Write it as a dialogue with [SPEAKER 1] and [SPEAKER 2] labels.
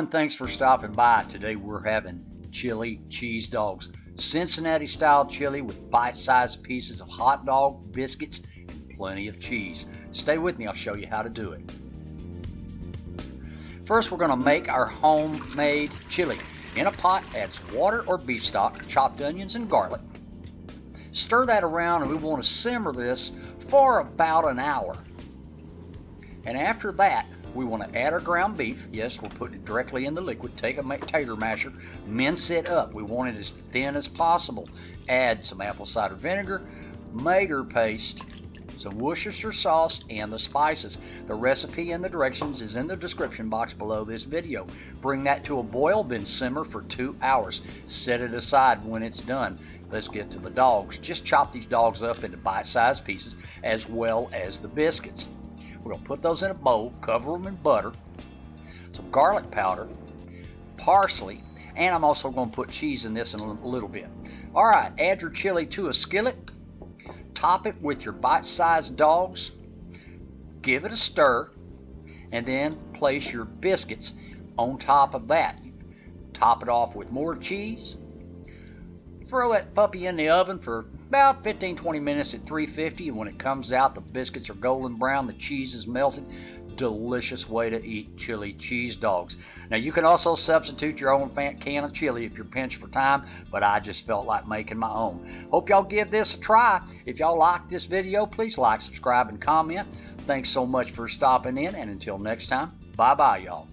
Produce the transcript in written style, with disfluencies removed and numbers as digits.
[SPEAKER 1] everyone, thanks for stopping by. Today we're having chili cheese dogs. Cincinnati style chili with bite-sized pieces of hot dog, biscuits, and plenty of cheese. Stay with me, I'll show you how to do it. First we're going to make our homemade chili. In a pot, add some water or beef stock, chopped onions and garlic. Stir that around and we want to simmer this for about an hour. And after that, we want to add our ground beef. Yes, we're putting it directly in the liquid. Take a tater masher, mince it up. We want it as thin as possible. Add some apple cider vinegar, Mater paste, some Worcestershire sauce, and the spices. The recipe and the directions is in the description box below this video. Bring that to a boil, then simmer for 2 hours. Set it aside when it's done. Let's get to the dogs. Just chop these dogs up into bite-sized pieces as well as the biscuits. We're going to put those in a bowl, cover them in butter, some garlic powder, parsley, and I'm also going to put cheese in this in a little bit. Alright, add your chili to a skillet, top it with your bite-sized dogs, give it a stir, and then place your biscuits on top of that. Top it off with more cheese. Throw that puppy in the oven for about 15-20 minutes at 350, and when it comes out, the biscuits are golden brown, the cheese is melted. Delicious way to eat chili cheese dogs. Now you can also substitute your own can of chili if you're pinched for time, but I just felt like making my own. Hope y'all give this a try. If y'all like this video, please like, subscribe, and comment. Thanks so much for stopping in, and until next time, bye-bye y'all.